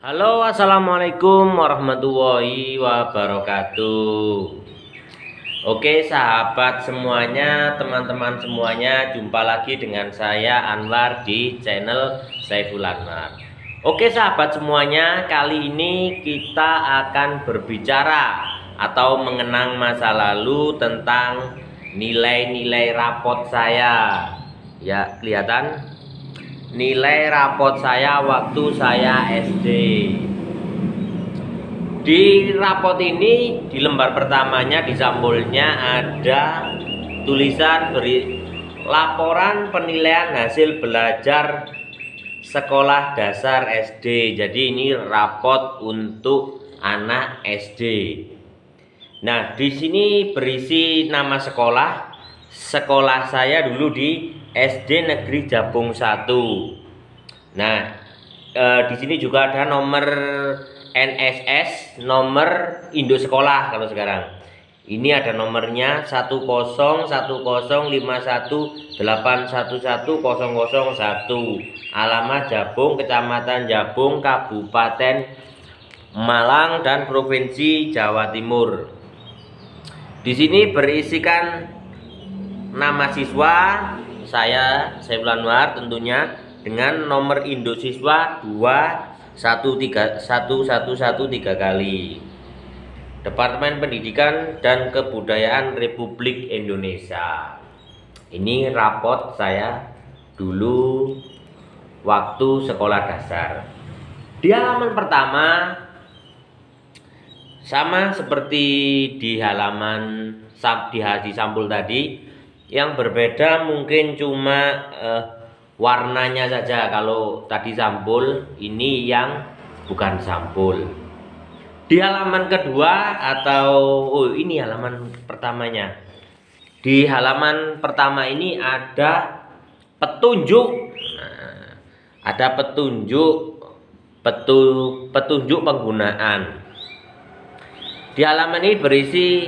Halo, assalamualaikum warahmatullahi wabarakatuh. Oke, sahabat semuanya, teman-teman semuanya, jumpa lagi dengan saya Anwar di channel Saiful Anwar. Oke, sahabat semuanya, kali ini kita akan berbicara atau mengenang masa lalu tentang nilai-nilai rapot saya. Ya, kelihatan nilai rapot saya waktu saya SD. Di rapot ini, di lembar pertamanya, di sampulnya ada tulisan beri laporan penilaian hasil belajar sekolah dasar SD. Jadi ini rapot untuk anak SD. Nah, di sini berisi nama sekolah. Sekolah saya dulu di SD Negeri Jabung 1. Nah, di sini juga ada nomor NSS, nomor induk sekolah kalau sekarang. Ini ada nomornya 10105181101. Alamat Jabung, Kecamatan Jabung, Kabupaten Malang dan Provinsi Jawa Timur. Di sini berisikan nama siswa saya Saiful Anwar tentunya, dengan nomor induk siswa 2113 kali. Departemen Pendidikan dan Kebudayaan Republik Indonesia. Ini rapot saya dulu waktu sekolah dasar. Di halaman pertama sama seperti di halaman di sampul tadi, yang berbeda mungkin cuma warnanya saja. Kalau tadi sampul, ini yang bukan sampul. Di halaman kedua ini halaman pertamanya. Di halaman pertama ini ada petunjuk. Nah, ada petunjuk penggunaan. Di halaman ini berisi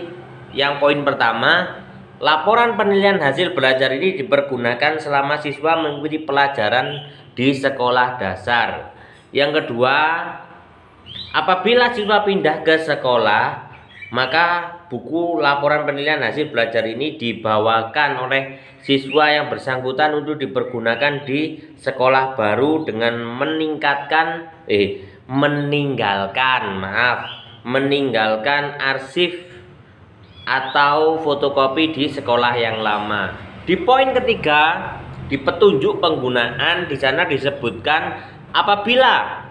yang poin pertama, laporan penilaian hasil belajar ini dipergunakan selama siswa mengikuti pelajaran di sekolah dasar. Yang kedua, apabila siswa pindah ke sekolah, maka buku laporan penilaian hasil belajar ini dibawakan oleh siswa yang bersangkutan untuk dipergunakan di sekolah baru dengan meninggalkan arsip atau fotokopi di sekolah yang lama. Di poin ketiga, di petunjuk penggunaan, di sana disebutkan apabila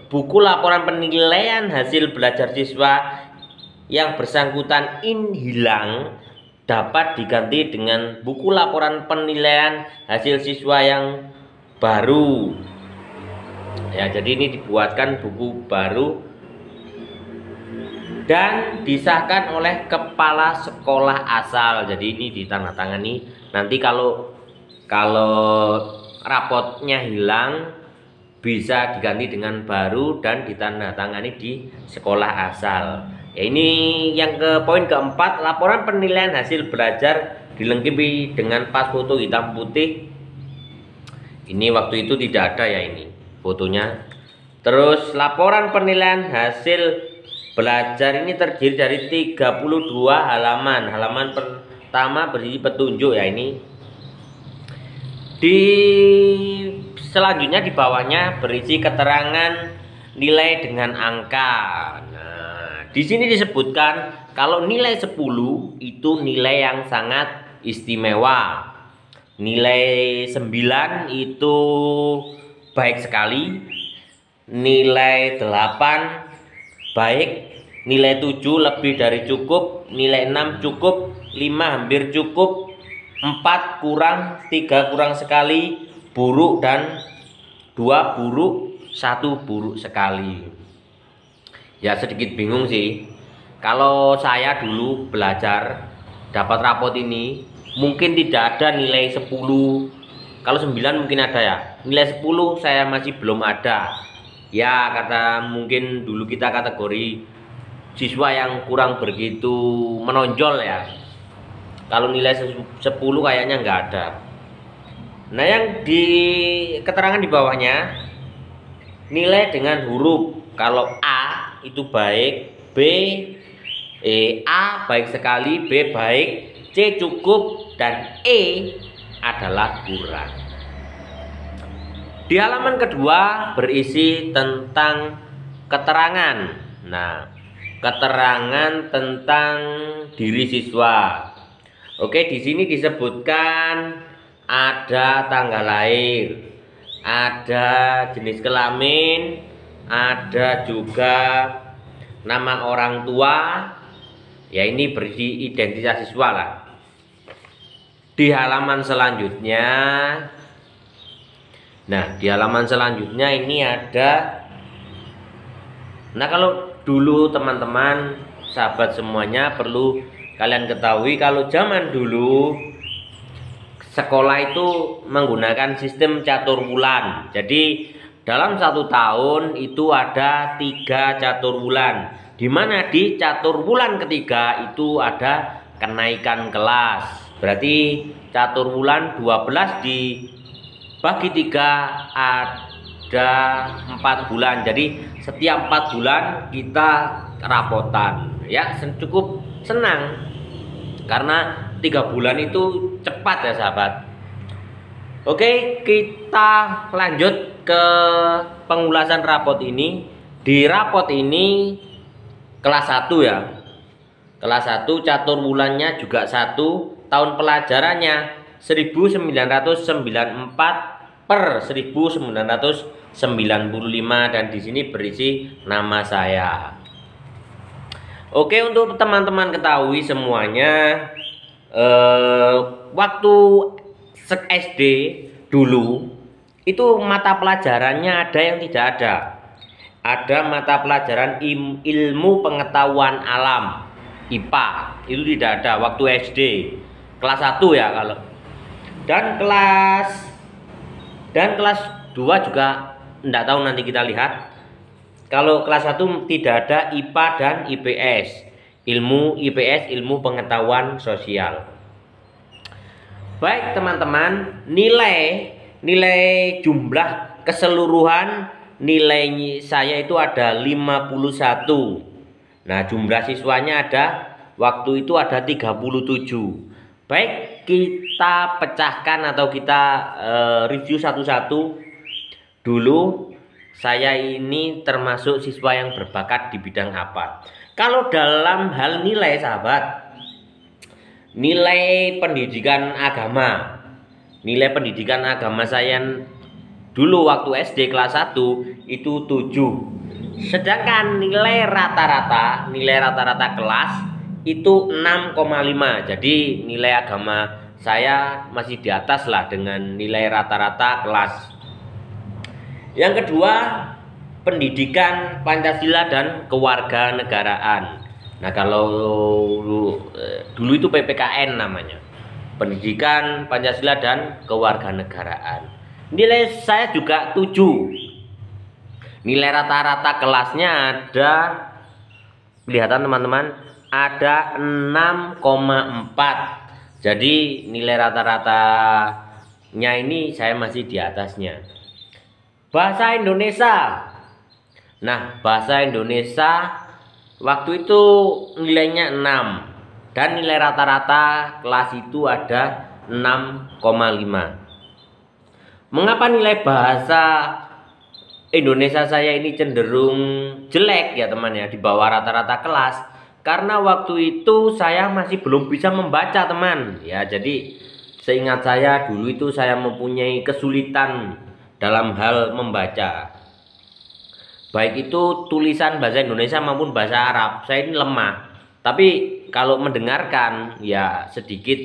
buku laporan penilaian hasil belajar siswa yang bersangkutan hilang, dapat diganti dengan buku laporan penilaian hasil siswa yang baru. Ya, jadi ini dibuatkan buku baru dan disahkan oleh kepala sekolah asal. Jadi ini ditandatangani. Nanti kalau rapotnya hilang, bisa diganti dengan baru dan ditandatangani di sekolah asal. Ya, ini yang ke poin keempat, laporan penilaian hasil belajar dilengkapi dengan pas foto hitam putih. Ini waktu itu tidak ada ya ini fotonya. Terus laporan penilaian hasil belajar ini terdiri dari 32 halaman. Halaman pertama berisi petunjuk ya ini. Di selanjutnya di bawahnya berisi keterangan nilai dengan angka. Nah, di sini disebutkan kalau nilai 10 itu nilai yang sangat istimewa. Nilai 9 itu baik sekali. Nilai 8 baik, nilai 7 lebih dari cukup, nilai 6 cukup, 5 hampir cukup, 4 kurang, 3 kurang sekali, buruk, dan 2 buruk, 1 buruk sekali. Ya, sedikit bingung sih. Kalau saya dulu belajar dapat rapot ini, mungkin tidak ada nilai 10. Kalau 9 mungkin ada ya. Nilai 10 saya masih belum ada. Ya, kata mungkin dulu kita kategori siswa yang kurang begitu menonjol ya. Kalau nilai 10 kayaknya nggak ada. Nah, yang di keterangan di bawahnya, nilai dengan huruf. Kalau A itu baik, B A baik sekali, B baik, C cukup, dan E adalah kurang. Di halaman kedua berisi tentang keterangan. Nah, keterangan tentang diri siswa. Oke, di sini disebutkan ada tanggal lahir, ada jenis kelamin, ada juga nama orang tua. Ya, ini berisi identitas siswa lah. Di halaman selanjutnya, di halaman selanjutnya ini ada. Nah, kalau dulu teman-teman, sahabat semuanya, perlu kalian ketahui kalau zaman dulu sekolah itu menggunakan sistem catur bulan. Jadi dalam 1 tahun itu ada 3 catur bulan, di mana di catur bulan ketiga itu ada kenaikan kelas. Berarti catur bulan 12 dibagi 3 ada 4 bulan. Jadi setiap 4 bulan kita rapotan. Ya, cukup senang karena 3 bulan itu cepat ya sahabat. Oke, kita lanjut ke pengulasan rapot ini. Di rapot ini kelas 1 ya. Kelas 1 catur bulannya juga 1, tahun pelajarannya 1994 per 1995, dan di sini berisi nama saya. Oke, untuk teman-teman ketahui semuanya, waktu SD dulu itu mata pelajarannya ada yang tidak ada. Ada mata pelajaran ilmu pengetahuan alam, IPA, itu tidak ada waktu SD. Kelas 1 ya kalau. Dan kelas 2 juga enggak tahu, nanti kita lihat. Kalau kelas 1 tidak ada IPA dan IPS. Ilmu IPS, ilmu pengetahuan sosial. Baik teman-teman, nilai jumlah keseluruhan nilai saya itu ada 51. Nah, jumlah siswanya waktu itu ada 37. Baik, kita pecahkan atau kita review satu-satu. Dulu saya ini termasuk siswa yang berbakat di bidang apa? Kalau dalam hal nilai sahabat, nilai pendidikan agama. Nilai pendidikan agama saya dulu waktu SD kelas 1 itu 7. Sedangkan nilai rata-rata kelas itu 6,5. Jadi nilai agama saya masih di atas lah dengan nilai rata-rata kelas. Yang kedua, pendidikan Pancasila dan kewarganegaraan. Nah, kalau dulu itu PPKN namanya, pendidikan Pancasila dan kewarganegaraan. Nilai saya juga 7. Nilai rata-rata kelasnya ada, kelihatan teman-teman, ada 6,4. Jadi nilai rata-ratanya ini saya masih di atasnya. Bahasa Indonesia. Nah, bahasa Indonesia waktu itu nilainya 6, dan nilai rata-rata kelas itu ada 6,5. Mengapa nilai bahasa Indonesia saya ini cenderung jelek ya teman ya, di bawah rata-rata kelas? Karena waktu itu saya masih belum bisa membaca teman ya. Jadi seingat saya dulu itu saya mempunyai kesulitan dalam hal membaca, baik itu tulisan bahasa Indonesia maupun bahasa Arab. Saya ini lemah, tapi kalau mendengarkan ya sedikit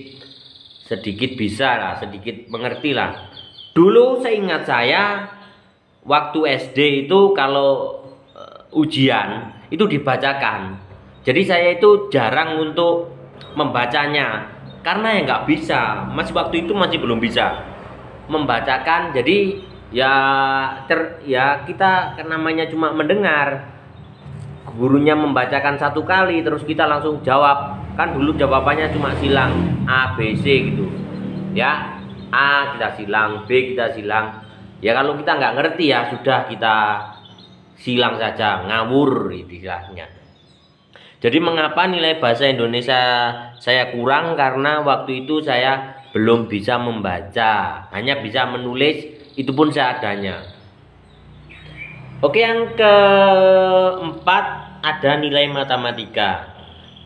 bisa lah, sedikit mengerti lah. Dulu seingat saya waktu SD itu kalau ujian itu dibacakan. Jadi saya itu jarang untuk membacanya karena ya nggak bisa, waktu itu masih belum bisa membacakan. Jadi ya kita namanya cuma mendengar, gurunya membacakan 1 kali terus kita langsung jawab. Kan dulu jawabannya cuma silang A, B, C gitu ya. A kita silang, B kita silang. Ya kalau kita nggak ngerti ya sudah kita silang saja, ngawur istilahnya. Jadi mengapa nilai bahasa Indonesia saya kurang? Karena waktu itu saya belum bisa membaca, hanya bisa menulis, itu pun seadanya. Oke, yang keempat ada nilai matematika.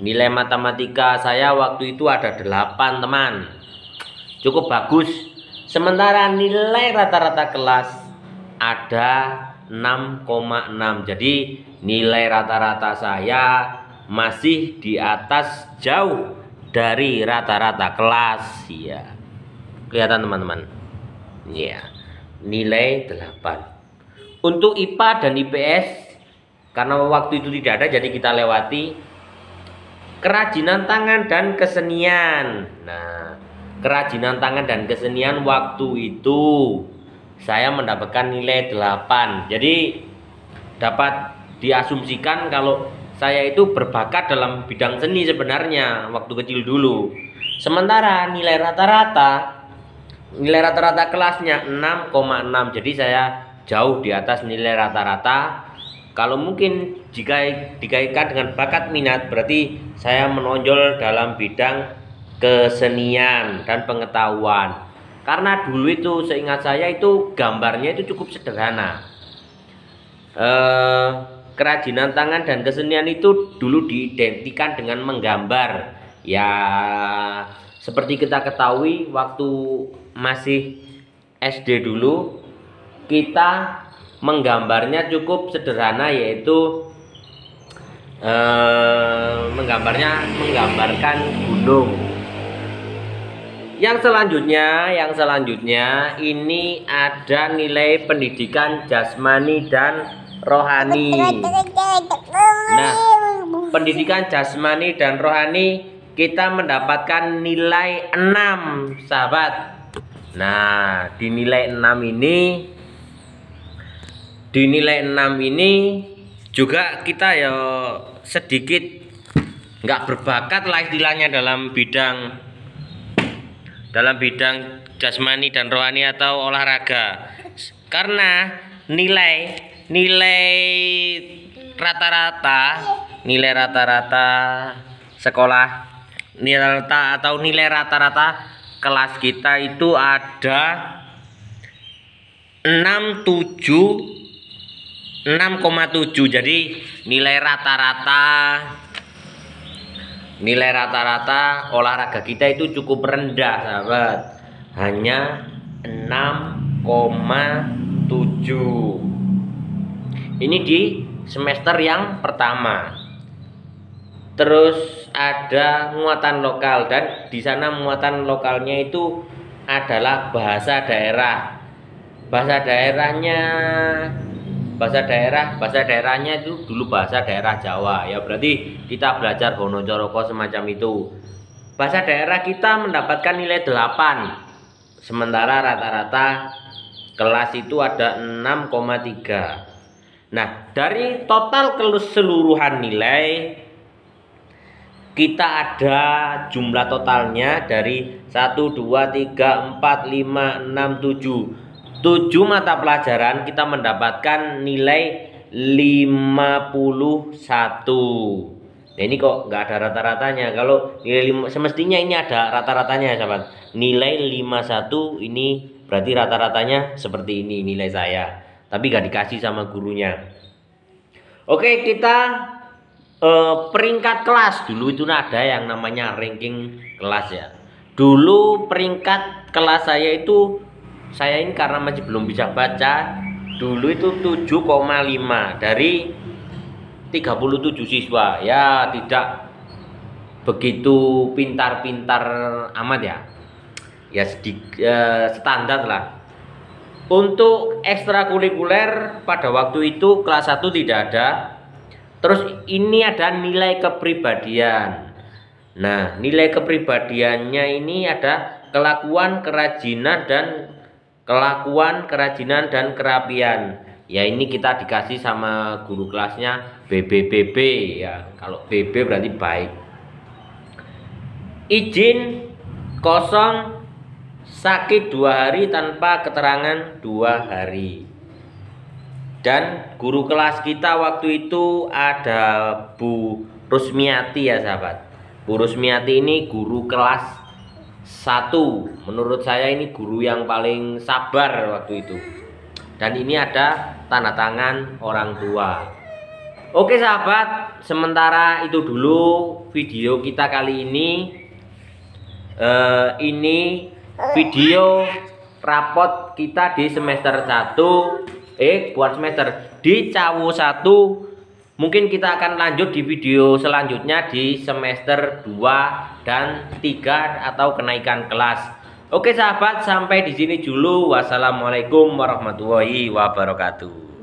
Nilai matematika saya waktu itu ada 8 teman, cukup bagus. Sementara nilai rata-rata kelas ada 6,6. Jadi nilai rata-rata saya masih di atas jauh dari rata-rata kelas ya. Kelihatan teman-teman. Ya. Nilai 8. Untuk IPA dan IPS karena waktu itu tidak ada jadi kita lewati. Kerajinan tangan dan kesenian. Nah, kerajinan tangan dan kesenian waktu itu saya mendapatkan nilai 8. Jadi dapat diasumsikan kalau saya itu berbakat dalam bidang seni sebenarnya waktu kecil dulu. Sementara nilai rata-rata kelasnya 6,6. Jadi saya jauh di atas nilai rata-rata. Kalau mungkin jika dikaitkan dengan bakat minat, berarti saya menonjol dalam bidang kesenian dan pengetahuan. Karena dulu itu seingat saya itu gambarnya itu cukup sederhana. Kerajinan tangan dan kesenian itu dulu diidentikan dengan menggambar. Ya, seperti kita ketahui waktu masih SD dulu kita menggambarnya cukup sederhana, yaitu menggambarkan gunung. Yang selanjutnya ini ada nilai pendidikan jasmani dan rohani. Nah, pendidikan jasmani dan rohani kita mendapatkan nilai 6, sahabat. Nah, di nilai 6 ini juga kita ya sedikit nggak berbakat lah istilahnya dalam bidang jasmani dan rohani atau olahraga. Karena nilai rata-rata sekolah, nilai rata-rata kelas kita itu ada 6,7. Jadi nilai rata-rata olahraga kita itu cukup rendah, sahabat. Hanya 6,7. Ini di semester yang pertama. Terus ada muatan lokal, dan di sana muatan lokalnya itu adalah bahasa daerah. Bahasa daerahnya itu dulu bahasa daerah Jawa. Ya berarti kita belajar Hono Coroko semacam itu. Bahasa daerah kita mendapatkan nilai 8. Sementara rata-rata kelas itu ada 6,3. Nah, dari total keseluruhan nilai kita ada jumlah totalnya dari 1, 2, 3, 4, 5, 6, 7. 7 mata pelajaran kita mendapatkan nilai 51. Nah, ini kok nggak ada rata-ratanya. Kalau nilai semestinya ini ada rata-ratanya, sahabat. Nilai 51 ini berarti rata-ratanya seperti ini nilai saya. Tapi gak dikasih sama gurunya. Oke, kita peringkat kelas. Dulu itu ada yang namanya ranking kelas ya. Dulu peringkat kelas saya ini karena masih belum bisa baca, dulu itu 7,5 dari 37 siswa. Ya tidak begitu pintar-pintar amat ya. Ya standar lah. Untuk ekstrakurikuler pada waktu itu kelas 1 tidak ada. Terus ini ada nilai kepribadian. Nah, nilai kepribadiannya ini ada kelakuan, kerajinan dan kerapian. Ya ini kita dikasih sama guru kelasnya BBBB ya. Kalau BB berarti baik. Izin kosong sakit 2 hari tanpa keterangan 2 hari. Dan guru kelas kita waktu itu ada Bu Rusmiati ya sahabat. Bu Rusmiati ini guru kelas 1. Menurut saya ini guru yang paling sabar waktu itu. Dan ini ada tanda tangan orang tua. Oke sahabat, sementara itu dulu video kita kali ini. Ini video rapot kita di semester 1. Buat semester di Cawu 1. Mungkin kita akan lanjut di video selanjutnya di semester 2 dan 3 atau kenaikan kelas. Oke sahabat, sampai di sini dulu. Wassalamualaikum warahmatullahi wabarakatuh.